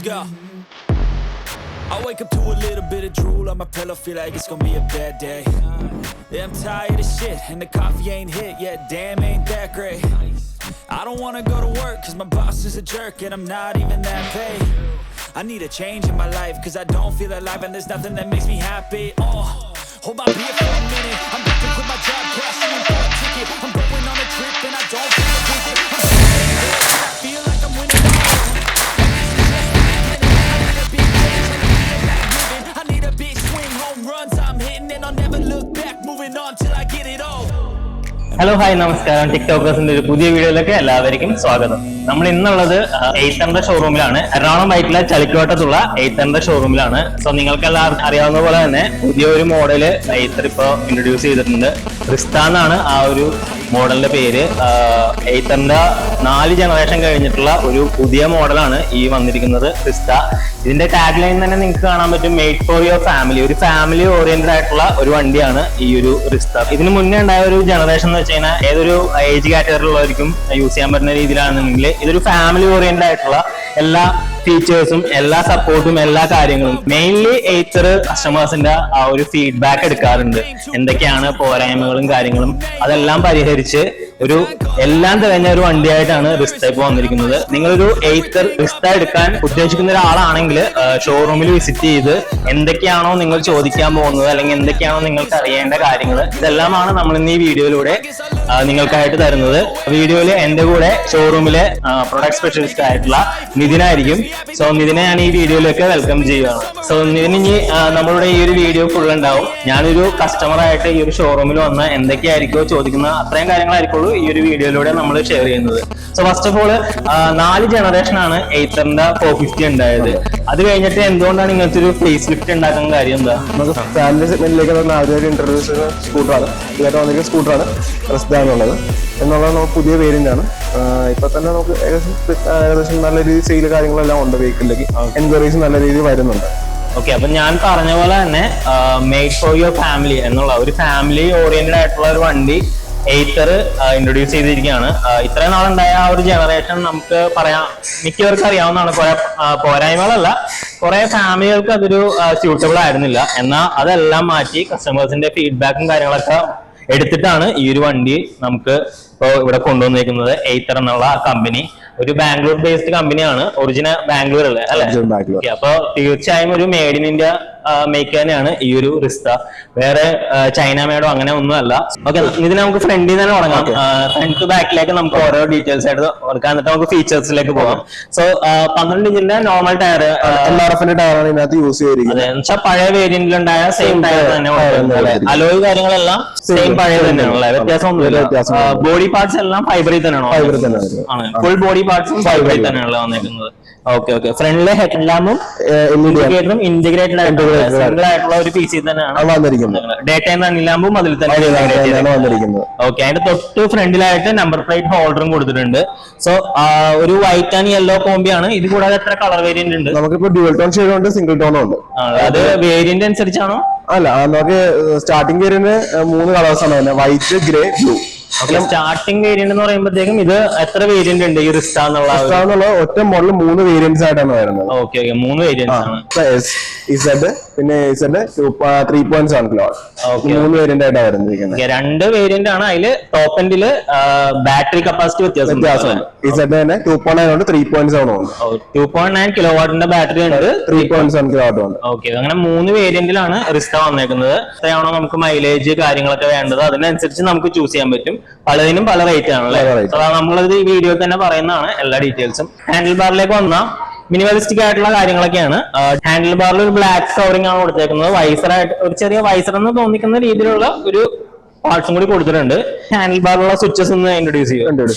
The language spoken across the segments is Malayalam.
go. I wake up to a little bit of drool on my pillow, feel like it's gonna be a bad day. Yeah, I'm tired of shit, and the coffee ain't hit yet, damn ain't that great. I don't wanna go to work, cause my boss is a jerk, and I'm not even that paid. I need a change in my life, cause I don't feel alive, and there's nothing that makes me happy. Hold my beer for a minute, I'm about to quit my job, cashing in for a ticket. I'm going on a trip, and I don't feel a visit. I feel like I'm winning. I need a big swing, home runs I'm hitting, and I'll never look back, moving on till I get it all. Hello hi നമസ്കാരം. ടിക്ടോക്കേഴ്സിന്റെ ഒരു പുതിയ വീഡിയോയിലേക്ക് എല്ലാവർക്കും സ്വാഗതം. നമ്മൾ ഇന്നുള്ളത് എയ്ത്തറിന്റെ ഷോറൂമിലാണ്. എറണാകുളം ബൈക്കിലെ ചളിക്കോട്ടത്തുള്ള എയ്ത്തറിന്റെ ഷോറൂമിലാണ്. സോ നിങ്ങൾക്ക് എല്ലാവർക്കും അറിയാവുന്ന പോലെ തന്നെ പുതിയൊരു മോഡല് എയ്ത്തർ ഇപ്പോൾ ഇൻട്രൊഡ്യൂസ് ചെയ്തിട്ടുണ്ട്. റിസ്ത എന്നാണ് ആ ഒരു മോഡലിന്റെ പേര്. എയ്ത്തറിന്റെ 4 ജനറേഷൻ കഴിഞ്ഞിട്ടുള്ള ഒരു പുതിയ മോഡലാണ് ഈ വന്നിരിക്കുന്നത് റിസ്ത. ഇതിന്റെ ടാഗ് ലൈൻ തന്നെ നിങ്ങൾക്ക് കാണാൻ പറ്റും, മെയ്ഡ് ഫോർ യുവർ ഫാമിലി. ഒരു ഫാമിലി ഓറിയന്റഡ് ആയിട്ടുള്ള ഒരു വണ്ടിയാണ് ഈ ഒരു റിസ്ത. ഇതിന് മുന്നേ ഉണ്ടായ ഒരു ജനറേഷൻ എന്ന് വെച്ച് കഴിഞ്ഞാൽ ഏതൊരു ഏജ് കാറ്റഗറിയിലുള്ളവർക്കും യൂസ് ചെയ്യാൻ പറ്റുന്ന രീതിയിലാണെന്നുണ്ടെങ്കിൽ ഇതൊരു ഫാമിലി ഓറിയന്റഡ് ആയിട്ടുള്ള എല്ലാ ഫീച്ചേഴ്സും എല്ലാ സപ്പോർട്ടും എല്ലാ കാര്യങ്ങളും മെയിൻലി എയ്ത്തർ കസ്റ്റമേഴ്സിന്റെ ആ ഒരു ഫീഡ്ബാക്ക് എടുക്കാറുണ്ട്. എന്തൊക്കെയാണ് പോരായ്മകളും കാര്യങ്ങളും അതെല്ലാം പരിഹരിച്ച് ഒരു എല്ലാം തികഞ്ഞ ഒരു വണ്ടിയായിട്ടാണ് റിസ്ത ഇപ്പോൾ വന്നിരിക്കുന്നത്. നിങ്ങളൊരു എയ്ത്തർ റിസ്ത എടുക്കാൻ ഉദ്ദേശിക്കുന്ന ഒരാളാണെങ്കിൽ ഷോറൂമിൽ വിസിറ്റ് ചെയ്ത് എന്തൊക്കെയാണോ നിങ്ങൾ ചോദിക്കാൻ പോകുന്നത് അല്ലെങ്കിൽ എന്തൊക്കെയാണോ നിങ്ങൾക്ക് അറിയേണ്ട കാര്യങ്ങൾ ഇതെല്ലാമാണ് നമ്മൾ ഇന്ന് ഈ വീഡിയോയിലൂടെ നിങ്ങൾക്കായിട്ട് തരുന്നത്. വീഡിയോയിൽ എന്റെ കൂടെ ഷോറൂമിലെ പ്രൊഡക്ട് സ്പെഷ്യലിസ്റ്റ് ആയിട്ടുള്ള നിതിനായിരിക്കും. സോ നിതിനെ ഞാൻ ഈ വീഡിയോയിലേക്ക് വെൽക്കം ചെയ്യുകയാണ്. സോ നിതിന് ഇനി നമ്മളുടെ ഈ ഒരു വീഡിയോ ഫുൾ ഉണ്ടാവും. ഞാനൊരു കസ്റ്റമർ ആയിട്ട് ഈ ഒരു ഷോറൂമിൽ വന്ന് എന്തൊക്കെയായിരിക്കോ ചോദിക്കുന്ന അത്രയും കാര്യങ്ങളായിരിക്കുള്ളൂ ഈ ഒരു വീഡിയോയിലൂടെ നമ്മൾ ഷെയർ ചെയ്യുന്നത്. So first of all 4 generation ആണ് എയ്ത്തറിന്റെ 450 ഉണ്ടായത്. അത് കഴിഞ്ഞിട്ട് എന്തുകൊണ്ടാണ് ഇങ്ങനത്തെ ഒരു ഫേസ് ലിഫ്റ്റ് ഉണ്ടാക്കുന്ന കാര്യം എന്താ? നമുക്ക് ഫാമിലി സെഗ്മെന്റിലേക്ക് ആദ്യമായിട്ട് ഇൻട്രൊഡ്യൂസ് ചെയ്യുന്ന സ്കൂട്ടറാണ്, ഇതായിട്ട് വന്നിരിക്കുന്ന സ്കൂട്ടറാണ് റിസ്ത എന്നുള്ളത്. നമുക്ക് പുതിയ വേരിയന്റ് ആണ്. ഇപ്പൊ തന്നെ നമുക്ക് ഏകദേശം നല്ല രീതിയിൽ സെയിൽ കാര്യങ്ങളെല്ലാം ഉണ്ട്. വെഹിക്കിളിലേക്ക് എൻക്വയറീസ് നല്ല രീതിയിൽ വരുന്നുണ്ട്. ഓക്കെ, അപ്പൊ ഞാൻ പറഞ്ഞ പോലെ തന്നെ മെയ്ഡ് ഫോർ യുവർ ഫാമിലി എന്നുള്ള ഒരു ഫാമിലി ഓറിയന്റഡ് ആയിട്ടുള്ള ഒരു വണ്ടി എയ്ത്തർ ഇൻട്രൊഡ്യൂസ് ചെയ്തിരിക്കുകയാണ്. ഇത്രയും നാളുണ്ടായ ആ ഒരു ജനറേഷൻ നമുക്ക് പറയാം മിക്കവർക്കും അറിയാവുന്നതാണ്. പോരായ്മകളല്ല, കുറെ ഫാമിലികൾക്ക് അതൊരു സ്യൂട്ടബിൾ ആയിരുന്നില്ല. എന്നാൽ അതെല്ലാം മാറ്റി കസ്റ്റമേഴ്സിന്റെ ഫീഡ്ബാക്കും കാര്യങ്ങളൊക്കെ എടുത്തിട്ടാണ് ഈ ഒരു വണ്ടി നമുക്ക് ഇപ്പോൾ ഇവിടെ കൊണ്ടുവന്നിരിക്കുന്നത്. എയ്ത്തർ എന്നുള്ള കമ്പനി ഒരു ബാംഗ്ലൂർ ബേസ്ഡ് കമ്പനിയാണ്. ഒറിജിനൽ ബാംഗ്ലൂർ അല്ലേ? അപ്പൊ തീർച്ചയായും ഒരു മെയ്ഡ് ഇൻ ഇന്ത്യ മേക്ക് തന്നെയാണ് ഈ ഒരു റിസ്ത. വേറെ ചൈന മേഡോ അങ്ങനെ ഒന്നും അല്ല. ഓക്കെ, ഇതിന് നമുക്ക് ഫ്രണ്ടിൽ തന്നെ തുടങ്ങാം. ഫ്രണ്ട് ടു ബാക്കിലേക്ക് നമുക്ക് ഓരോ ഡീറ്റെയിൽസ് ആയിട്ട് കൊടുക്കാം. എന്നിട്ട് നമുക്ക് ഫീച്ചേഴ്സിലേക്ക് പോകാം. സോ 12 ഇഞ്ചിന്റെ നോർമൽ ടയർ, LRF ടയറാണ് ഇതിനകത്ത് യൂസ് ചെയ്തിരിക്കുന്നത്. എന്നുവെച്ചാൽ പഴയ വേരിയന്റിലുണ്ടായ സെയിം ടയർ തന്നെ. അലോയ് കാര്യങ്ങളെല്ലാം സെയിം പഴയ തന്നെയാണല്ലേ? വ്യത്യാസമൊന്നുമില്ല. ബോഡി പാർട്സ് എല്ലാം ഫൈബറിൽ തന്നെയാണോ? ഫൈബറിൽ തന്നെയാണ്. ഫുൾ ബോഡി പാർട്സും ഫൈബറിൽ തന്നെയാണല്ലോ വന്നേക്കുന്നത്. Okay okay. ഫ്രണ്ടിലെ ഹെഡ് ലാമ്പും ഇൻഡിക്കേറ്ററും ഇന്റഗ്രേറ്റഡ് ആയിട്ടുള്ള ഒരു പീസിൽ തന്നെയാണ് വന്നിരിക്കുന്നത്. ഡേ ടൈം റണ്ണിംഗ് ലാമ്പും അതിൽ തന്നെ വന്നിരിക്കുന്നത്. ഓക്കെ, അതിന്റെ തൊട്ട് ഫ്രണ്ടിലായിട്ട് നമ്പർ പ്ലേറ്റ് ഹോൾഡറും കൊടുത്തിട്ടുണ്ട്. സോ ഒരു വൈറ്റ് ആൻഡ് യെല്ലോ കോമ്പിയാണ്. ഇത് കൂടാതെ എത്ര കളർ വേരിയന്റ് ഉണ്ട്? നമുക്കിപ്പോ ഡ്യുവൽ ടോൺ ഷെയ്ഡ് ഉണ്ട്, സിംഗിൾ ടോണും ഉണ്ട്. അത് വേരിയന്റ് അനുസരിച്ചാണോ? അല്ല, നമുക്ക് സ്റ്റാർട്ടിംഗ് വേരിയന്റ് 3 കളേഴ്സ് ആണ് വരുന്നത്, white, grey, blue. Starting variant എന്ന് പറയുമ്പോഴത്തേക്കും ഇത് എത്ര വേരിയന്റ് ഉണ്ട് ഈ റിസ്ത എന്നുള്ള ഒറ്റ മോഡൽ 3 വേരിയന്റ്സ് ആയിട്ടാണ് വരുന്നത്. ഓക്കെ ഓക്കെ, 3 വേരിയന്റ്സ് ആണ്. ഇസഡ് പിന്നെ ഇസഡ് 3.7 കിലോവാട്ട് 3 വേരിയന്റ് ആയിട്ടാണ് വരുന്നത്. 2 വേരിയന്റ് ആണ്. അതില് ടോപ്പ് എൻഡില് ബാറ്ററി കപ്പാസിറ്റി വ്യത്യാസമുണ്ട്. ഇസഡ് തന്നെ 2.9 ഉണ്ട്, 3.7 ഉണ്ട്. 2.9 കിലോവാട്ടിന്റെ ബാറ്ററി ഉണ്ട്, 3.7 കിലോവാട്ട് ഉണ്ട്. ഓക്കെ, അങ്ങനെ 3 വേരിയന്റിലാണ് റിസ്ത വന്നേക്കുന്നത്. എത്രയാണോ നമുക്ക് മൈലേജ് കാര്യങ്ങളൊക്കെ വേണ്ടത് അതിനനുസരിച്ച് നമുക്ക് ചൂസ് ചെയ്യാൻ പറ്റും. പലതിനും പല റേറ്റ് ആണല്ലേ? നമ്മളത് ഈ വീഡിയോ തന്നെ പറയുന്നതാണ് എല്ലാ ഡീറ്റെയിൽസും. ഹാൻഡിൽ ബാറിലേക്ക് വന്നാൽ മിനിമലിസ്റ്റിക് ആയിട്ടുള്ള കാര്യങ്ങളൊക്കെയാണ്. ഹാൻഡിൽ ബാറിൽ ഒരു ബ്ലാക്ക് കവറിംഗ് ആണ് കൊടുത്തേക്കുന്നത്. വൈസറായിട്ട് ഒരു ചെറിയ വൈസർ എന്ന് തോന്നിക്കുന്ന രീതിയിലുള്ള ഒരു പാർട്സും കൂടി കൊടുത്തിട്ടുണ്ട്. ഹാൻഡിൽ ബാറിലുള്ള സ്വിച്ചസ് ഒന്ന് ഇൻട്രൊഡ്യൂസ് ചെയ്യും.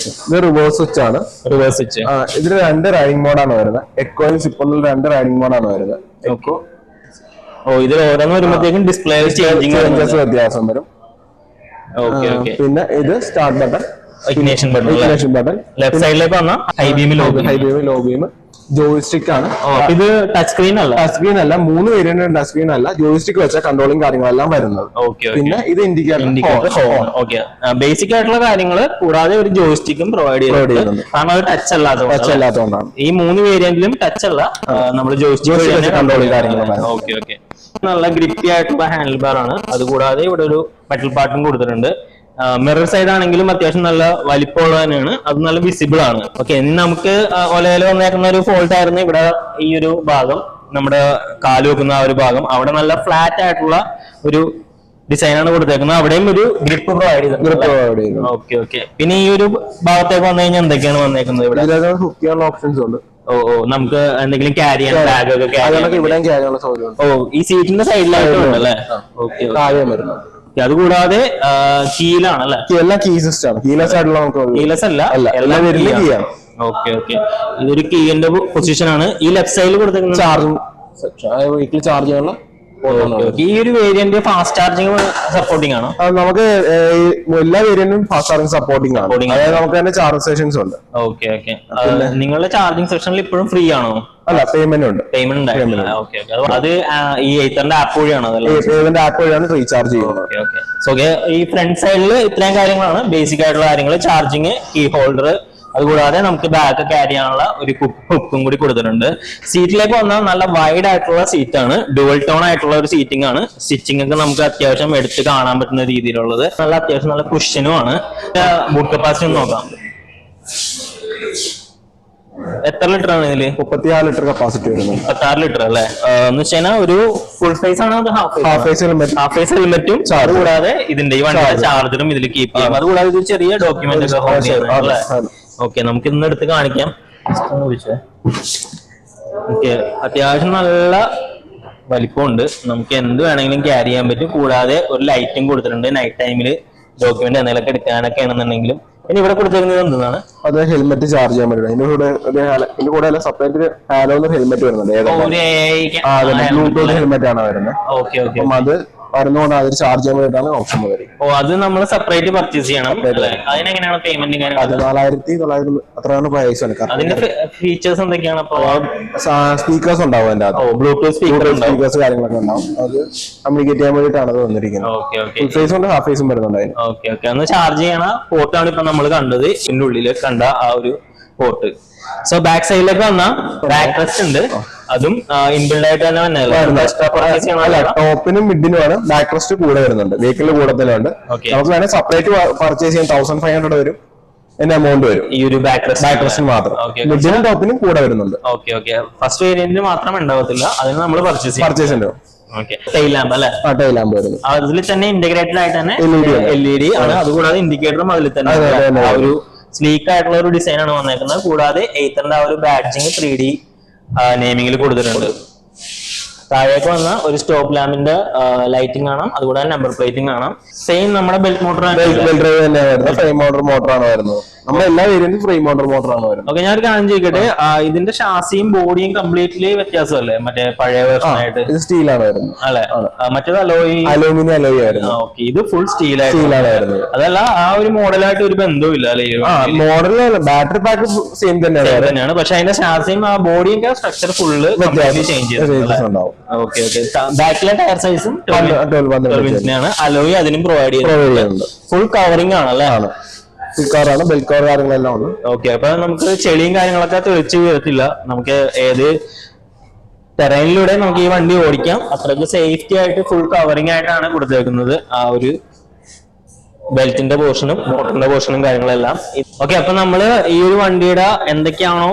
ഇത് റിവേഴ്സ് സ്വിച്ച് ആണ്. Reverse switch. ഇതിൽ 2 റൈഡിംഗ് മോഡാണ് വരുന്നത്. എക്കോയും സിപ്പറിൽ 2 റൈഡിംഗ് മോഡാണ് വരുന്നത്. എക്കോ ഇതിൽ ഓരോന്ന് വരുമ്പോഴത്തേക്കും ഡിസ്പ്ലേ ചേഞ്ചിങ് വ്യത്യാസം വരും. പിന്നെ ഇത് start button, ignition button. Left സൈഡിലേക്ക് വന്നാൽ high beam, low beam. Joystick ആണ്. ഇത് ടച്ച് സ്ക്രീൻ അല്ല, ടച്ച് സ്ക്രീൻ അല്ല, 3 വേരിയന്റ് ടച്ച് സ്ക്രീൻ അല്ല, ജോയിസ്റ്റിക് വെച്ച കൺട്രോളിംഗ് കാര്യങ്ങളെല്ലാം വരുന്നത്. പിന്നെ ഇത് ഇൻഡിക്കേറ്റർ ഹോൺ. ബേസിക് ആയിട്ടുള്ള കാര്യങ്ങൾ കൂടാതെ ഒരു ജോയിസ്റ്റിക്കും പ്രൊവൈഡ് ചെയ്യുന്നുണ്ട്. കാരണം അത് ടച്ച് അല്ലാത്തതുകൊണ്ടാണ് ഈ 3 വേരിയന്റിലും ടച്ച് അല്ല, നമ്മൾ ജോയിസ്റ്റിക് കൺട്രോളിംഗ് കാര്യങ്ങൾ. Okay okay. നല്ല ഗ്രിപ്പി ആയിട്ടുള്ള ഹാൻഡിൽ ബാർ ആണ്. അതുകൂടാതെ ഇവിടെ ഒരു മെറ്റൽ പാർട്ടും കൊടുത്തിട്ടുണ്ട്. മിറർ സൈഡ് ആണെങ്കിലും അത്യാവശ്യം നല്ല വലിപ്പമുള്ള തന്നെയാണ്, അത് നല്ല വിസിബിൾ ആണ്. ഓക്കെ, ഇനി നമുക്ക് ഒലയിൽ വന്നേക്കുന്ന ഒരു ഫോൾട്ട് ആയിരുന്നു ഇവിടെ ഈ ഒരു ഭാഗം, നമ്മുടെ കാല് വെക്കുന്ന ആ ഒരു ഭാഗം. അവിടെ നല്ല ഫ്ലാറ്റ് ആയിട്ടുള്ള ഒരു ഡിസൈനാണ് കൊടുത്തേക്കുന്നത്. അവിടെയും ഒരു ഗ്രിപ്പ് പ്രൊവൈഡ് ചെയ്തിട്ടുണ്ട്. Okay okay. പിന്നെ ഈ ഒരു ഭാഗത്തേക്ക് വന്നു കഴിഞ്ഞാൽ എന്തൊക്കെയാണ് വന്നേക്കുന്നത്? ഇവിടെ ഹുക്ക് ചെയ്യാനുള്ള ഓപ്ഷൻസ് ഉണ്ട്. നമുക്ക് എന്തെങ്കിലും ക്യാരി ചെയ്യാൻ ബാഗ് ഒക്കെ ഇവിടെ ക്യാരിയുള്ള സൗകര്യം ഈ സീറ്റിന്റെ സൈഡിലായിട്ടുണ്ട് അല്ലേ? ഓക്കെ. അതുകൂടാതെ കീലാണല്ലേ? എല്ലാം കീ സിസ്റ്റം ആണ്. കീലെസ് ആയിട്ടുള്ള നമുക്ക് കീലെസ് അല്ല, എല്ലാം വരുന്ന കീ ആണ്. Okay okay. ഇതൊരു കീന്റെ പൊസിഷൻ ആണ്. ഈ ലെഫ്റ്റ് സൈഡിൽ കൊടുത്തിരിക്കുന്നത് ചാർജിങ് വീട്ടിൽ ചാർജ് ചെയ്യാനുള്ള. ഈ ഒരു വേരിയന്റ് ഫാസ്റ്റ് ചാർജിങ് സപ്പോർട്ടിംഗ് ആണോ? നമുക്ക് എല്ലാ വേരിയന്റും ഫാസ്റ്റ് ചാർജിങ് സപ്പോർട്ടിംഗ് ആണ്. അതായത് നമുക്ക് തന്നെ ചാർജിങ് സെഷൻസ് ഉണ്ട്. Okay okay. നിങ്ങളുടെ ചാർജിങ് സെക്ഷനിൽ ഇപ്പോഴും ഫ്രീ ആണോ? അല്ല, പേയ്മെന്റ് ഉണ്ട്. പേയ്മെന്റ് അത് ഈ എയ്ത്തറിന്റെ ആപ്പ് വഴിയാണോ? ഇതിന്റെ ആപ്പ് വഴിയാണ് റീചാർജ് ചെയ്യുന്നത്. സോ ഈ ഫ്രണ്ട് സൈഡിൽ ഇത്രയും കാര്യങ്ങളാണ് ബേസിക് ആയിട്ടുള്ള കാര്യങ്ങൾ. ചാർജിങ്, കീ ഹോൾഡർ, അതുകൂടാതെ നമുക്ക് ബാഗ് ക്യാരി ചെയ്യാനുള്ള ഒരു ഹുക്കും കൂടി കൊടുത്തിട്ടുണ്ട്. സീറ്റിലേക്ക് വന്നാൽ നല്ല വൈഡ് ആയിട്ടുള്ള സീറ്റാണ്, ഡുവൽ ടോൺ ആയിട്ടുള്ള ഒരു സീറ്റിംഗ് ആണ്. സ്റ്റിച്ചിങ് ഒക്കെ നമുക്ക് അത്യാവശ്യം എടുത്ത് കാണാൻ പറ്റുന്ന രീതിയിലുള്ളത്. നല്ല അത്യാവശ്യം നല്ല കുഷനും ആണ്. ബൂട്ട് കപ്പാസിറ്റി നോക്കാം. എത്ര ലിറ്റർ ആണ് ഇതില്? 34 ലിറ്റർ കപ്പാസിറ്റി വരുന്നു. 36 ലിറ്റർ അല്ലേ? എന്ന് വെച്ചാൽ ഒരു ഫുൾ സൈസ് ആണ്, അത് ഹാഫ് ഫേസ് ഹെൽമെറ്റും കൂടാതെ ഇതിന്റെ ഈ വണ്ടിയുടെ ചാർജറും ഇതിൽ കീപ്പ് ചെയ്യാം. അതുകൂടാതെ ഒരു ചെറിയ ഡോക്യുമെന്റ് ഒക്കെ. ഓക്കെ, നമുക്ക് ഇന്ന് എടുത്ത് കാണിക്കാം. ഓക്കെ, അത്യാവശ്യം നല്ല വലിപ്പമുണ്ട്. നമുക്ക് എന്ത് വേണമെങ്കിലും ക്യാരി ചെയ്യാൻ പറ്റും. കൂടാതെ ഒരു ലൈറ്റും കൊടുത്തിട്ടുണ്ട്. നൈറ്റ് ടൈമില് ഡോക്യുമെന്റ് എന്തെങ്കിലുമൊക്കെ എടുക്കാനൊക്കെ ആണെന്നുണ്ടെങ്കിലും. ഇനി ഇവിടെ കൊടുത്തിരുന്നത് എന്താണ്? അത് ഹെൽമെറ്റ് ചാർജ് ചെയ്യാൻ പറ്റും. ഇതിന്റെ കൂടെ സെപ്പറേറ്റ് ഹാലോ ഹെൽമെറ്റ് വരുന്നുണ്ട്. ബ്ലൂടൂത്ത് ഹെൽമെറ്റ് ആണ് വരുന്നത്. Okay okay. അത് വരുന്നതുകൊണ്ട് അതിൽ ചാർജ് ചെയ്യാൻ വേണ്ടിയിട്ടാണ് ഓപ്ഷൻ വരുന്നത്. അത് നമ്മൾ സെപ്പറേറ്റ് പർച്ചേസ് ചെയ്യണം. അതിനെങ്ങനെയാണ് പേയ്മെന്റ്? 14,900 അത്രയാണ് പ്രൈസ്. അതിന്റെ ഫീച്ചേഴ്സ് എന്തൊക്കെയാണ്? സ്പീക്കേഴ്സ് ഉണ്ടാവും അതിന്റെ അകത്ത്, ബ്ലൂടൂത്ത് സ്പീക്കേഴ്സ് കാര്യങ്ങളൊക്കെ ഉണ്ടാവും. അത് കമ്മ്യൂണിക്കേറ്റ് ചെയ്യാൻ വേണ്ടിയിട്ടാണ് അത് വന്നിരിക്കുന്നത്. ഫുൾ ഫേസും ഉണ്ട്, ഹാഫ് ഫേസും വരുന്നുണ്ട്. Okay okay. അന്ന് ചാർജ് ചെയ്യണ പോർട്ടാണ് ഇപ്പൊ നമ്മൾ കണ്ടത്. ഇതിന്റെ ഉള്ളിൽ കണ്ട ആ ഒരു പോർട്ട്. സോ ബാക്ക് സൈഡിലേക്ക് വന്നാൽ ബാക്ക് റെസ്റ്റ് ഉണ്ട്. അതും ഇൻബിൽഡ് ആയിട്ട് തന്നെ വന്നത്. ടോപ്പിനും മിഡിനുമാണ് ബാക്ക് റെസ്റ്റ് കൂടെ വരുന്നുണ്ട്. വെഹിക്കിളിന്റെ കൂടെ തന്നെ ഉണ്ട്. നമുക്ക് വേണേൽ സെപ്പറേറ്റ് പർച്ചേസ് ചെയ്യാൻ 1500 വരും എന്റെ എമൗണ്ട് വരും. ഈ ഒരു ബാക്ക് റെസ്റ്റിന് മാത്രം. മിഡിനും ടോപ്പിനും കൂടെ വരുന്നുണ്ട്. Okay okay. ഫസ്റ്റ് വേരിയന്റിന് മാത്രം ഉണ്ടാവത്തില്ല, അതിന് നമ്മൾ പർച്ചേസ് ഉണ്ട്. ടെയിൽ ലാമ്പ് അല്ലെ? ടെയിൽ ലാമ്പ് വരുന്നു. അതിൽ തന്നെ ഇന്റഗ്രേറ്റഡ് ആയിട്ട് തന്നെ LED ആണ്. അതുകൂടാതെ ഇൻഡിക്കേറ്ററും അതിൽ തന്നെ ഒരു സ്ലീക്ക് ആയിട്ടുള്ള ഒരു ഡിസൈൻ ആണ് വന്നേക്കുന്നത്. കൂടാതെ എയ്ത്തറിന്റെ ആ ഒരു ബാഡ്ജിങ് 3D നെയിമിംഗിൽ കൊടുത്തിട്ടുണ്ട്. താഴേക്ക് വന്ന ഒരു സ്റ്റോപ്പ് ലാമ്പിന്റെ ലൈറ്റിംഗ് കാണാം. അതുകൂടാതെ നമ്പർ പ്ലേറ്റിംഗ് കാണാം. സെയിം നമ്മുടെ ബെൽറ്റ് മോട്ടർ ഫ്രെയിം മോട്ടർ ആണ് വരുന്നത്. നമ്മുടെ എല്ലാ വേരിയന്റും ഫ്രെയിം മോട്ടർ ആണ് വരുന്നത്. ഓക്കെ, ഞാനൊരു കാര്യം ചോദിക്കട്ടെ, ഇതിന്റെ ഷാസിയും ബോഡിയും കംപ്ലീറ്റ്ലി വ്യത്യാസമല്ലേ മറ്റേ പഴയ വേർഷനായിട്ട്? ഇത് സ്റ്റീലാണ് വരുന്നത് അല്ലെ? മറ്റേത് അലുമിനിയം അലോയ് ആയിരുന്നു. ഓക്കെ, ഇത് ഫുൾ സ്റ്റീലാണ് വരുന്നത്. അതല്ല, ആ ഒരു മോഡലായിട്ട് ഒരു ബന്ധവും ഇല്ല അല്ലേ? മോഡൽ ബാറ്ററി പാക്ക് സെയിം തന്നെയാണ്. പക്ഷെ അതിന്റെ ഷാസിയും ആ ബോഡിയും സ്ട്രക്ചർ ഫുള്ള് ചേഞ്ച് ചെയ്തിട്ടുണ്ടാവും. Okay okay. ബാക്കിലെ ടയർ സൈസും 12 ഇഞ്ചിനാണ്. അലോയ് അതിനും പ്രൊവൈഡ് ചെയ്യുന്നുണ്ട്. ഫുൾ കവറിംഗ് ആണല്ലേ? ആണ്. ബെൽറ്റ് കവർ കാര്യങ്ങളെല്ലാം ഉണ്ട്. ഓക്കെ, അപ്പൊ നമുക്ക് ചെളിയും കാര്യങ്ങളൊക്കെ തെളിച്ച് വരത്തില്ല. നമുക്ക് ഏത് ടെറൈനിലൂടെ നമുക്ക് ഈ വണ്ടി ഓടിക്കാം. അത്രയ്ക്ക് സേഫ്റ്റി ആയിട്ട് ഫുൾ കവറിംഗ് ആയിട്ടാണ് കൊടുത്തേക്കുന്നത്. ആ ഒരു ബെൽറ്റിന്റെ പോർഷനും മോട്ടറിന്റെ പോർഷനും കാര്യങ്ങളെല്ലാം. ഓക്കെ, അപ്പൊ നമ്മള് ഈ ഒരു വണ്ടിയുടെ എന്തൊക്കെയാണോ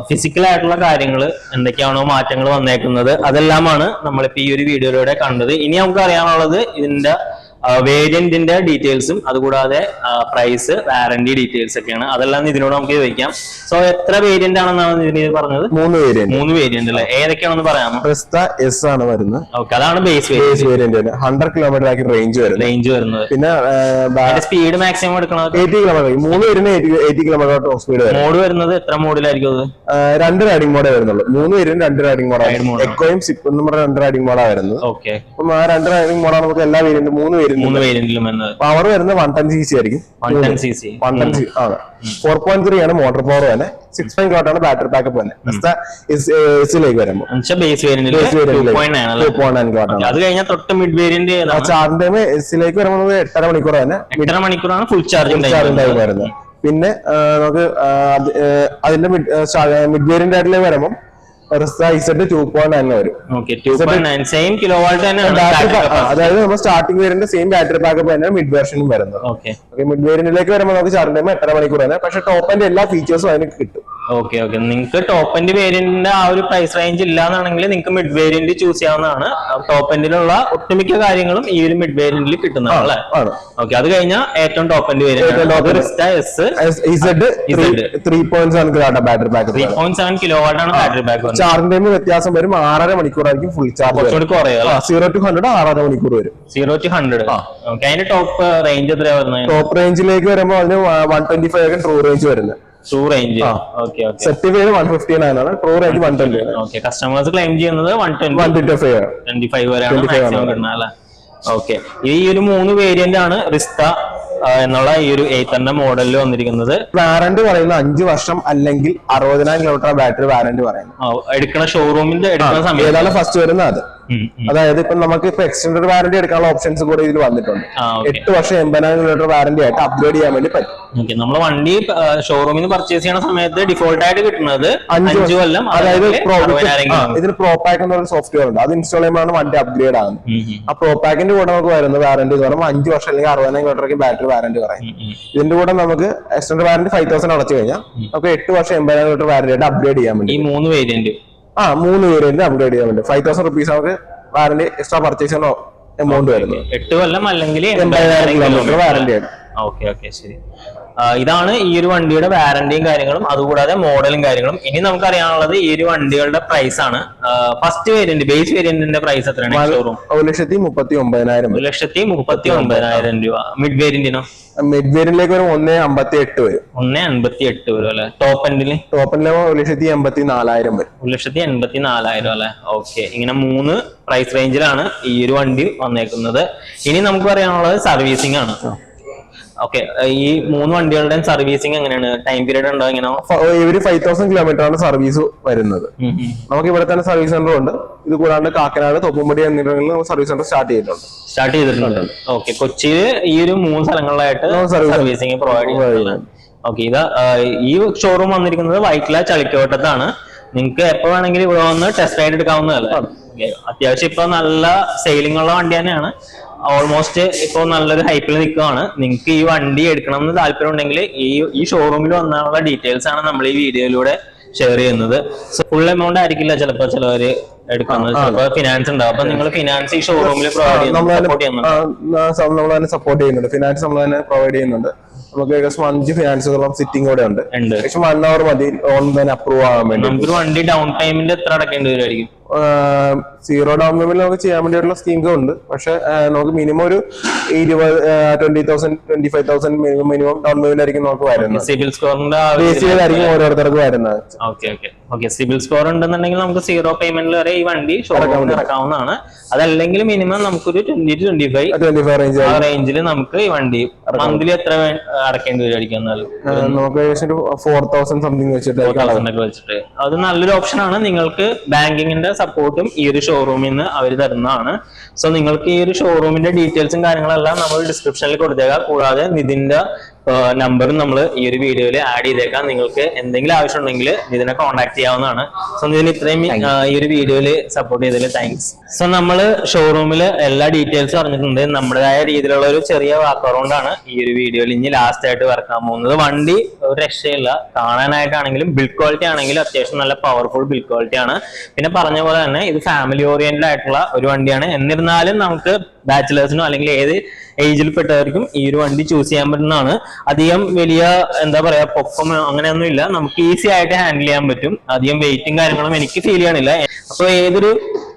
ഫിസിക്കൽ ആയിട്ടുള്ള കാര്യങ്ങൾ, എന്തൊക്കെയാണോ മാറ്റങ്ങൾ വന്നേക്കുന്നത്, അതെല്ലാമാണ് നമ്മളിപ്പോ ഈ ഒരു വീഡിയോയിലൂടെ കണ്ടത്. ഇനി നമുക്ക് അറിയാനുള്ളത് ഇതിന്റെ വേരിയന്റിന്റെ ഡീറ്റെയിൽസും അതുകൂടാതെ പ്രൈസ്, വാറന്റി ഡീറ്റെയിൽസ് ഒക്കെയാണ്. അതെല്ലാം ഇതിനോട് നമുക്ക് ചോദിക്കാം. സോ എത്ര വേരിയന്റ് ആണെന്നാണ് ഇതിന് പറഞ്ഞത്? 3 വേരിയന്റ് അല്ലേ? ഏതൊക്കെയാണെന്ന് പറയാമോ? S ആണ് വരുന്നത്. ഓക്കെ, അതാണ് ബേസ് വേരിയന്റ്. 100 കിലോമീറ്റർ ആക്കി റേഞ്ച് വരുന്നത്. പിന്നെ സ്പീഡ് മാക്സിമം എടുക്കണത് 80 കിലോമീറ്റർ. 3 വരുന്ന 80 കിലോമീറ്റർ ടോപ്പ് സ്പീഡ്. മോഡ് വരുന്നത് എത്ര മോഡിലായിരിക്കും അത്? 2 റൈഡിംഗ് മോഡേ വരുന്നുള്ളൂ. 3 വരുന്ന 2 റൈഡിംഗ് മോഡാണ്. എക്കോയും സിപ്പ് എന്ന് പറഞ്ഞ 2 റൈഡിംഗ് മോഡാണ് വരുന്നത്. ഓക്കെ, അപ്പം ആ 2 റൈഡിംഗ് മോഡാണ് നമുക്ക് എല്ലാ വേരിയന്റും 3 വേരിയന്റ് വേരിയന്റിലും പവർ വരുന്നത് 110cc ആയിരിക്കും. 110cc 4.3 ആണ് മോട്ടോർ പവർ തന്നെ. 6.5 kW ആണ് ബാറ്ററി ബാക്കപ്പ് തന്നെ. എസിലേക്ക് വരുമ്പോൾ ബേസ് വേരിയന്റിൽ 2.9 kW. അത് കഴിഞ്ഞാൽ തൊട്ട് മിഡ് വേരിയന്റ് ചാർജിംഗ് ടൈം എസിലേക്ക് വരുമ്പോൾ 8.5 മണിക്കൂർ തന്നെ. 8.5 മണിക്കൂറാണ് ഫുൾ ചാർജിംഗ് ടൈം വരുന്നത്. പിന്നെ നമുക്ക് അതിന്റെ മിഡ് വേരിയന്റ് ആയിട്ടിലേക്ക് വരുമ്പോൾ Z2.9 വരും. അതായത് നമ്മൾ starting variant same battery backup തന്നെയാണ് മിഡ് വേർഷനും വരുന്നത്. മിഡ് വേരിയന്റിലേക്ക് വരുമ്പോൾ നമുക്ക് ചാർജ് ടൈം 8.5 മണിക്കൂർ തന്നെ. പക്ഷെ ടോപ്പ് എൻഡ് എല്ലാ ഫീച്ചേഴ്സും അതിന് കിട്ടും. നിങ്ങൾക്ക് ടോപ്പ് എൻഡ് വേരിയന്റിന്റെ ആ ഒരു പ്രൈസ് റേഞ്ച് ഇല്ലാന്നാണെങ്കിൽ നിങ്ങൾക്ക് മിഡ് വേരിയന്റ് ചൂസ് ചെയ്യാവുന്നതാണ്. ടോപ്പ് എൻഡിലുള്ള ഒട്ടുമിക്ക കാര്യങ്ങളും ഈ ഒരു മിഡ് വേരിയന്റിൽ കിട്ടുന്നതാണ്. അത് കഴിഞ്ഞാൽ ഏറ്റവും top end variant 3.7 kW battery backup. 3.7 kW ആണ് ബാറ്ററി ബാക്കപ്പ്. ചാർജിംഗ് ടൈം വ്യത്യാസം വരും. 6.5 മണിക്കൂറായിരിക്കും ഫുൾ ചാർജ്. 0 to 100 6.5 മണിക്കൂർ വരും. 0 to 100 അതിന്റെ ടോപ്പ് റേഞ്ച് എത്രയാ വരുന്നത്? ടോപ്പ് റേഞ്ചിലേക്ക് വരുമ്പോൾ അതിന് 125 ആണ് ട്രൂ റേഞ്ച് വരുന്നത്. സെറ്റ് 159 ആണ്. True range 120. കസ്റ്റമേഴ്സ് ക്ലെയിം ചെയ്യുന്നത് 125 വരെയാണ് മാക്സിമം കിട്ടുന്നത്. ഈ ഒരു 3 വേരിയന്റ് ആണ് റിസ്ത എന്നുള്ള ഈ ഒരു 800 മോഡലിൽ വന്നിരിക്കുന്നത്. വാറന്റി പറയുന്നത് 5 വർഷം അല്ലെങ്കിൽ 60,000 കിലോമീറ്റർ ബാറ്ററി വാറന്റി പറയുന്നത്. എടുക്കുന്ന ഷോറൂമിന്റെ എടുക്കുന്ന സമയം ഏതാണ് ഫസ്റ്റ് വരുന്നത് അത്. അതായത് ഇപ്പൊ നമുക്ക് ഇപ്പൊ എക്സ്റ്റൻഡഡ് വാറന്റി എടുക്കാനുള്ള ഓപ്ഷൻസ് കൂടെ ഇതിൽ വന്നിട്ടുണ്ട്. 8 വർഷം 80,000 കിലോമീറ്റർ വാറന്റി ആയിട്ട് അപ്ഗ്രേഡ് ചെയ്യാൻ വേണ്ടി പറ്റും. നമ്മൾ വണ്ടി ഷോറൂമിൽ നിന്ന് പർച്ചേസ് ചെയ്യുന്ന സമയത്ത് ഡിഫോൾട്ട് ആയിട്ട് കിട്ടുന്നത് 5 കൊല്ലം. അതായത് ഇതിന് പ്രോപാക്ക് എന്ന് പറയുന്ന സോഫ്റ്റ്വെയർ ഉണ്ട്. അത് ഇൻസ്റ്റാൾ ചെയ്യുമ്പോഴാണ് വണ്ടി അപ്ഗ്രേഡ് ആകുന്നത്. ആ പ്രോപാക്കിന്റെ കൂടെ നമുക്ക് വരുന്നത് വാറന്റി എന്ന് പറയുമ്പോൾ 5 വർഷം അല്ലെങ്കിൽ 60,000 കിലോമീറ്റർ ബാറ്ററി വാറന്റി പറയും. ഇതിന്റെ കൂടെ നമുക്ക് എക്സ്റ്റൻഡഡ് വാറന്റി 5,000 അടച്ചു കഴിഞ്ഞാൽ നമുക്ക് 8 വർഷം 80,000 കിലോമീറ്റർ വാറന്റി ആയിട്ട് അപ്ഗ്രേഡ് ചെയ്യാൻ വേണ്ടി. ഈ 3 വേരിയന്റ് 3 വേരിയന്റ് അപ്ഗ്രേഡ് ചെയ്യാൻ വേണ്ടി 5,000 rupees നമുക്ക് വാറന്റി എക്സ്ട്രാ പർച്ചേസ് എമൗണ്ട് വരുന്നത്. 8 കൊല്ലം അല്ലെങ്കിൽ 80,000 കിലോമീറ്റർ വാറന്റി ആണ്. ശരി. ഇതാണ് ഈ ഒരു വണ്ടിയുടെ വാറന്റിയും കാര്യങ്ങളും, അതുകൂടാതെ മോഡലും കാര്യങ്ങളും. ഇനി നമുക്ക് അറിയാനുള്ളത് ഈ ഒരു വണ്ടികളുടെ പ്രൈസ് ആണ്. ഫസ്റ്റ് വേരിയന്റ് ബേസ് വേരിയന്റിന്റെ പ്രൈസ് എത്രയാണ്? ഷോറൂം 1,39,000. 1,39,000 രൂപ. മിഡ് വേരിയന്റിനോ? മിഡ് വേരിയന്റിലേക്ക് വരും 1,58 വരും. 1,58 വരും അല്ലെ. ടോപ്പ് എൻഡില് 1,84,000 വരും. 1,84,000 അല്ലെ. ഇങ്ങനെ 3 പ്രൈസ് റേഞ്ചിലാണ് ഈ ഒരു വണ്ടി വന്നേക്കുന്നത്. ഇനി നമുക്ക് പറയാനുള്ളത് സർവീസിംഗ് ആണ്. ഈ 3 വണ്ടികളുടെയും സർവീസിംഗ് എങ്ങനെയാണ്? ടൈം പീരീഡ് ഉണ്ടോ? ഇങ്ങനെ ഇവര് 5,000 കിലോമീറ്റർ ആണ് സർവീസ് വരുന്നത്. നമുക്ക് ഇവിടെ തന്നെ സർവീസ് സെന്റർ ഉണ്ട്. ഇത് കൂടാണ്ട് കാക്കനാട്, തോപ്പുംപടി എന്നിവിടങ്ങളിൽ സർവീസ് സെന്റർ സ്റ്റാർട്ട് ചെയ്തിട്ടുണ്ട്. കൊച്ചിയിൽ ഈ ഒരു 3 സ്ഥലങ്ങളിലായിട്ട് സർവീസിംഗ് പ്രൊവൈഡ് ചെയ്യുന്നുണ്ട്. ഈ ഷോറൂം വന്നിരിക്കുന്നത് വൈറ്റില ചളിക്കോട്ടത്താണ്. നിങ്ങൾക്ക് എപ്പോ വേണമെങ്കിലും ഇവിടെ വന്ന് ടെസ്റ്റ് റൈഡ് എടുക്കാവുന്നതല്ലേ. അത്യാവശ്യം ഇപ്പൊ നല്ല സെയിലിംഗ് ഉള്ള വണ്ടി തന്നെയാണ്. ഓൾമോസ്റ്റ് ഇപ്പൊ നല്ലൊരു ഹൈപ്പിൽ നിൽക്കുകയാണ്. നിങ്ങൾക്ക് ഈ വണ്ടി എടുക്കണം എന്ന് താല്പര്യം ഉണ്ടെങ്കിൽ ഈ ഷോറൂമിൽ വന്നുള്ള ഡീറ്റെയിൽസ് ആണ് നമ്മൾ ഈ വീഡിയോയിലൂടെ ഷെയർ ചെയ്യുന്നത്. ഫുൾ എമൗണ്ട് ആയിരിക്കില്ല ചിലപ്പോൾ ചിലവര് എടുക്കുന്നത്. ചിലപ്പോൾ ഫിനാൻസ് ഉണ്ടാവും. അപ്പൊ നിങ്ങൾ ഫിനാൻസ് ഈ ഷോറൂമിൽ പ്രൊവൈഡ് ചെയ്യുന്നുണ്ട്. സപ്പോർട്ട് ചെയ്യുന്നുണ്ട്. ഫിനാൻസ് നമ്മൾ തന്നെ പ്രൊവൈഡ് ചെയ്യുന്നുണ്ട്. നമുക്ക് ഏകദേശം 5 ഫിനാൻസുകളും സിറ്റിംഗ് കൂടെ ഉണ്ട്. ഏകദേശം 1 hour മതി ലോൺ തന്നെ അപ്രൂവ് ആകാൻ വേണ്ടി. നമുക്കൊരു വണ്ടി ഡൗൺ പേയ്മെന്റ് എത്ര അടക്കേണ്ടി വരുമായിരിക്കും? 0 ഡൗൺ പേയ്മെന്റ് നമുക്ക് ചെയ്യാൻ വേണ്ടിയിട്ടുള്ള സ്കീംസ് ഉണ്ട്. പക്ഷെ നമുക്ക് മിനിമം ഒരു 20,000 25,000 മിനിമം ഡൗൺ പേയ്മെന്റ് ആയിരിക്കും നമുക്ക് വരുന്നത്. സിബിൽ സ്കോറിന്റെ ആയിരിക്കും ഓരോരുത്തർക്ക് വരുന്നത്. സിബിൽ സ്കോർ ഉണ്ടെന്നുണ്ടെങ്കിൽ നമുക്ക് 0 പേയ്മെന്റിൽ വരെ ഈ വണ്ടി ഷോറൂമിൽ ഇറക്കാവുന്നതാണ്. അതല്ലെങ്കിൽ മിനിമം നമുക്കൊരു 20 to 25 റേഞ്ചിൽ നമുക്ക് ഈ വണ്ടി മന്ത്ലി എത്ര അടക്കേണ്ടി വരും? നമുക്ക് 4,000 സംതിങ് വെച്ചിട്ട് അത് നല്ലൊരു ഓപ്ഷൻ ആണ്. നിങ്ങൾക്ക് ബാങ്കിങ്ങിന്റെ സപ്പോർട്ടും ഈ ഒരു ഷോറൂമിൽ നിന്ന് അവർ തരുന്നതാണ്. സോ നിങ്ങൾക്ക് ഈ ഒരു ഷോറൂമിന്റെ ഡീറ്റെയിൽസും കാര്യങ്ങളെല്ലാം നമ്മൾ ഡിസ്ക്രിപ്ഷനിൽ കൊടുത്തേക്കാം. കൂടാതെ നിതിന്റെ നമ്പറും നമ്മൾ ഈ ഒരു വീഡിയോയിൽ ആഡ് ചെയ്തേക്കാം. നിങ്ങൾക്ക് എന്തെങ്കിലും ആവശ്യം ഉണ്ടെങ്കിൽ ഇതിനെ കോൺടാക്ട് ചെയ്യാവുന്നതാണ്. സോ ഇതിന് ഇത്രയും ഈ ഒരു വീഡിയോയിൽ സപ്പോർട്ട് ചെയ്തതിൽ താങ്ക്സ്. സോ നമ്മൾ ഷോറൂമിൽ എല്ലാ ഡീറ്റെയിൽസും അറിഞ്ഞിട്ടുണ്ട്. നമ്മുടേതായ രീതിയിലുള്ള ഒരു ചെറിയ വാക്കറൗണ്ടാണ് ഈ ഒരു വീഡിയോയിൽ ഇനി ലാസ്റ്റ് ആയിട്ട് വറക്കാൻ പോകുന്നത്. വണ്ടി ഒരു രക്ഷയില്ല. കാണാനായിട്ടാണെങ്കിലും ബിൽഡ് ക്വാളിറ്റി ആണെങ്കിലും അത്യാവശ്യം നല്ല പവർഫുൾ ബിൽഡ് ക്വാളിറ്റി ആണ്. പിന്നെ പറഞ്ഞ പോലെ തന്നെ ഇത് ഫാമിലി ഓറിയന്റഡ് ആയിട്ടുള്ള ഒരു വണ്ടിയാണ്. എന്നിരുന്നാലും നമുക്ക് ബാച്ചിലേഴ്സിനോ അല്ലെങ്കിൽ ഏത് ഏജിൽപ്പെട്ടവർക്കും ഈ ഒരു വണ്ടി ചൂസ് ചെയ്യാൻ പറ്റുന്നതാണ്. അധികം വലിയ എന്താ പറയാ പൊക്കം അങ്ങനെയൊന്നും ഇല്ല. നമുക്ക് ഈസി ആയിട്ട് ഹാൻഡിൽ ചെയ്യാൻ പറ്റും. അധികം വെയിറ്റും കാര്യങ്ങളും എനിക്ക് ഫീൽ ചെയ്യണില്ല. അപ്പൊ ഏതൊരു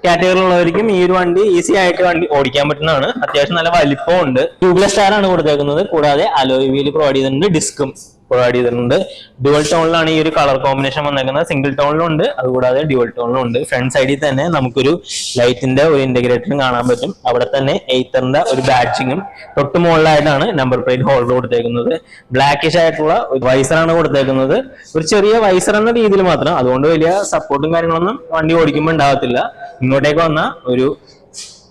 കാറ്റഗറിയിലുള്ളവർക്കും ഈ ഒരു വണ്ടി ഈസി ആയിട്ട് വണ്ടി ഓടിക്കാൻ പറ്റുന്നതാണ്. അത്യാവശ്യം നല്ല വലിപ്പമുണ്ട്. ട്യൂബ്ലെസ് ടയർ ആണ് കൊടുത്തേക്കുന്നത്. കൂടാതെ അലോയ് വീൽ പ്രൊവൈഡ് ചെയ്തിട്ടുണ്ട്. ഡിസ്കും പ്രൊവൈഡ് ചെയ്തിട്ടുണ്ട്. ഡ്യുവൽ ടോണിലാണ് ഈ ഒരു കളർ കോമ്പിനേഷൻ വന്നേക്കുന്നത്. സിംഗിൾ ടോണിലും ഉണ്ട്, അതുകൂടാതെ ഡ്യുവൽ ടോണിലും ഉണ്ട്. ഫ്രണ്ട് സൈഡിൽ തന്നെ നമുക്കൊരു ലൈറ്റിന്റെ ഒരു ഇന്റഗ്രേറ്ററും കാണാൻ പറ്റും. അവിടെ തന്നെ എയ്ത്തറിന്റെ ഒരു ബാഡ്ജിങ്ങും തൊട്ട് മുകളിലായിട്ടാണ് നമ്പർ പ്ലേറ്റ് ഹോൾഡർ കൊടുത്തേക്കുന്നത്. ബ്ലാക്കിഷ് ആയിട്ടുള്ള ഒരു വൈസറാണ് കൊടുത്തേക്കുന്നത്. ഒരു ചെറിയ വൈസർ എന്ന രീതിയിൽ മാത്രം, അതുകൊണ്ട് വലിയ സപ്പോർട്ടും കാര്യങ്ങളൊന്നും വണ്ടി ഓടിക്കുമ്പോൾ ഉണ്ടാകത്തില്ല. ഇങ്ങോട്ടേക്ക് വന്ന ഒരു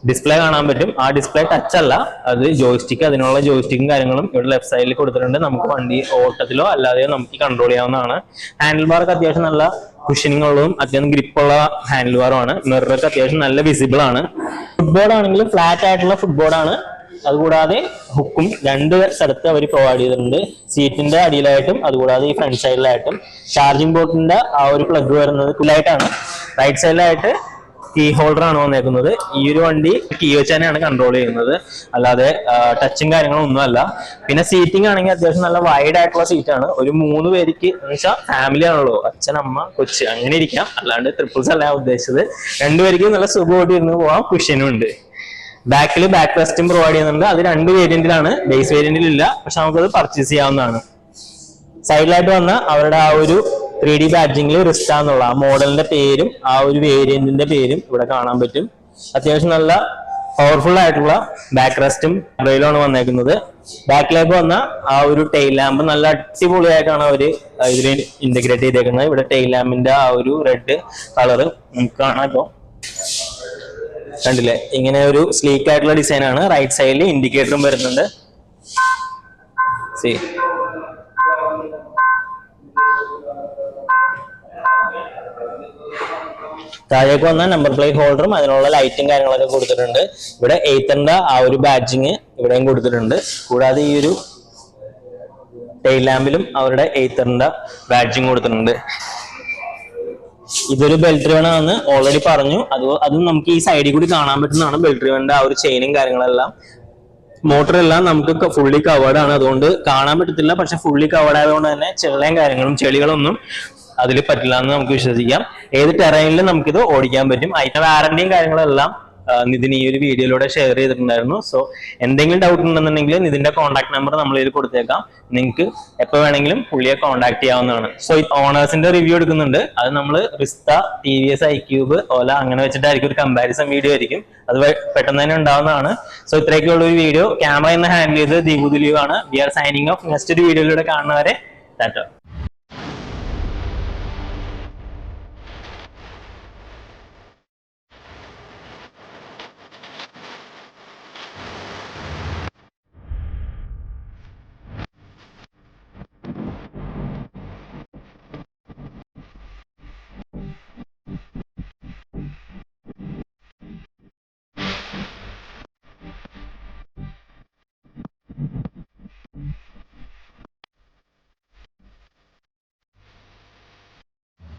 ഡിസ്പ്ലേ കാണാൻ പറ്റും. ആ ഡിസ്പ്ലേ ടച്ച് അല്ല, അത് ജോയിസ്റ്റിക്ക്. അതിനുള്ള ജോയിസ്റ്റിക്കും കാര്യങ്ങളും ഇവിടെ ലെഫ്റ്റ് സൈഡിൽ കൊടുത്തിട്ടുണ്ട്. നമുക്ക് വണ്ടി ഓട്ടത്തിലോ അല്ലാതെയോ നമുക്ക് കൺട്രോൾ ചെയ്യാവുന്നതാണ്. ഹാൻഡിൽ ബാർക്ക് അത്യാവശ്യം നല്ല കുഷനിങ് ഉള്ളതും അത്യാവശ്യം ഗ്രിപ്പുള്ള ഹാൻഡിൽ ബാറുമാണ്. മിററൊക്കെ അത്യാവശ്യം നല്ല വിസിബിൾ ആണ്. ഫുട്ബോർഡ് ആണെങ്കിലും ഫ്ലാറ്റ് ആയിട്ടുള്ള ഫുട്ബോർഡാണ്. അതുകൂടാതെ ഹുക്കും 2 സ്ഥലത്ത് അവർ പ്രൊവൈഡ് ചെയ്തിട്ടുണ്ട്. സീറ്റിന്റെ അടിയിലായിട്ടും അതുകൂടാതെ ഈ ഫ്രണ്ട് സൈഡിലായിട്ടും. ചാർജിങ് പോർട്ടിന്റെ ആ ഒരു പ്ലഗ് വരുന്നത് ഫുള്ളായിട്ടാണ്. റൈറ്റ് സൈഡിലായിട്ട് കീ ഹോൾഡർ ആണ് വന്നേക്കുന്നത്. ഈ ഒരു വണ്ടി കീ വെച്ച് തന്നെയാണ് കൺട്രോൾ ചെയ്യുന്നത്, അല്ലാതെ ടച്ചും കാര്യങ്ങളും ഒന്നുമല്ല. പിന്നെ സീറ്റിംഗ് ആണെങ്കിൽ അത്യാവശ്യം നല്ല വൈഡ് ആയിട്ടുള്ള സീറ്റാണ്. ഒരു 3 പേർക്ക് എന്ന് വെച്ചാൽ ഫാമിലി ആണല്ലോ, അച്ഛൻ അമ്മ കൊച്ച് അങ്ങനെ ഇരിക്കാം, അല്ലാണ്ട് ട്രിപ്പിൾസ് അല്ല ഉദ്ദേശിച്ചത്. 2 പേർക്ക് നല്ല സുഖമായിട്ട് ഇരുന്ന് പോവാം. കുഷ്യനും ഉണ്ട്. ബാക്കിൽ ബാക്ക് റെസ്റ്റും പ്രൊവൈഡ് ചെയ്യുന്നുണ്ട്. അത് 2 വേരിയന്റിലാണ്, ബേസ് വേരിയന്റിൽ ഇല്ല, പക്ഷെ നമുക്കത് പർച്ചേസ് ചെയ്യാവുന്നതാണ്. സൈഡിലായിട്ട് വന്ന അവരുടെ ആ ഒരു 3D ബാഡ്ജിങ്ങിൽ റിസ്റ്റ എന്നുള്ള ആ മോഡലിന്റെ പേരും ആ ഒരു വേരിയന്റിന്റെ പേരും ഇവിടെ കാണാൻ പറ്റും. അത്യാവശ്യം നല്ല പവർഫുൾ ആയിട്ടുള്ള ബാക്ക് റെസ്റ്റും റെയിലാണ് വന്നേക്കുന്നത്. ബാക്കിലേക്ക് വന്ന ആ ഒരു ടെയിൽ ലാമ്പ് നല്ല അടിപൊളിയായിട്ടാണ് അവര് ഇതിൽ ഇന്റഗ്രേറ്റ് ചെയ്തേക്കുന്നത്. ഇവിടെ ടെയിൽ ലാമ്പിന്റെ ആ ഒരു റെഡ് കളറ് നമുക്ക് കാണാം. ഇപ്പൊ കണ്ടില്ലേ, ഇങ്ങനെ ഒരു സ്ലീക്ക് ആയിട്ടുള്ള ഡിസൈൻ ആണ്. റൈറ്റ് സൈഡിൽ ഇൻഡിക്കേറ്ററും വരുന്നുണ്ട്. താഴേക്ക് വന്ന നമ്പർ പ്ലേറ്റ് ഹോൾഡറും അതിനുള്ള ലൈറ്റും കാര്യങ്ങളൊക്കെ കൊടുത്തിട്ടുണ്ട്. ഇവിടെ എയ്ത്തറിന്റെ ആ ഒരു ബാഡ്ജിങ് ഇവിടെയും കൊടുത്തിട്ടുണ്ട്. കൂടാതെ ഈ ഒരു ടെയിൽ ലാമ്പിലും അവരുടെ എയ്ത്തറിന്റെ ബാഡ്ജിങ് കൊടുത്തിട്ടുണ്ട്. ഇതൊരു ബെൽറ്റ് റിവൺ ആണെന്ന് ഓൾറെഡി പറഞ്ഞു. അതും നമുക്ക് ഈ സൈഡിൽ കൂടി കാണാൻ പറ്റുന്നതാണ്. ബെൽറ്റ് റിവണിന്റെ ആ ഒരു ചെയിനും കാര്യങ്ങളെല്ലാം. മോട്ടർ എല്ലാം നമുക്ക് ഫുള്ളി കവേർഡ് ആണ്, അതുകൊണ്ട് കാണാൻ പറ്റത്തില്ല. പക്ഷെ ഫുള്ളി കവേർഡ് ആയതുകൊണ്ട് തന്നെ ചെള്ളയും കാര്യങ്ങളും ചെളികളൊന്നും അതിൽ പറ്റില്ല എന്ന് നമുക്ക് വിശ്വസിക്കാം. ഏത് ടെറൈനിലും നമുക്കിത് ഓടിക്കാൻ പറ്റും. അതിന്റെ വാറന്റിയും കാര്യങ്ങളെല്ലാം നിതിൻ ഈ ഒരു വീഡിയോയിലൂടെ ഷെയർ ചെയ്തിട്ടുണ്ടായിരുന്നു. സോ എന്തെങ്കിലും ഡൗട്ട് ഉണ്ടെന്നുണ്ടെങ്കിൽ നിതിന്റെ കോൺടാക്ട് നമ്പർ നമ്മൾ ഇതിൽ കൊടുത്തേക്കാം. നിങ്ങൾക്ക് എപ്പോൾ വേണമെങ്കിലും പുള്ളിയെ കോൺടാക്ട് ചെയ്യാവുന്നതാണ്. സോ ഓണേഴ്സിന്റെ റിവ്യൂ എടുക്കുന്നുണ്ട്. അത് നമ്മൾ റിസ്ത, TVS iQube, ഓല അങ്ങനെ വെച്ചിട്ടായിരിക്കും ഒരു കമ്പാരിസൺ വീഡിയോ ആയിരിക്കും. അത് പെട്ടെന്ന് തന്നെ ഉണ്ടാവുന്നതാണ്. സോ ഇത്രയൊക്കെയുള്ള ഒരു വീഡിയോ. ക്യാമറ എന്ന് ഹാൻഡിൽ ചെയ്ത് ദീപു ദിലീപ് ആണ്. We are signing off. Next ഒരു വീഡിയോയിലൂടെ കാണുന്നവരെ ടാറ്റ.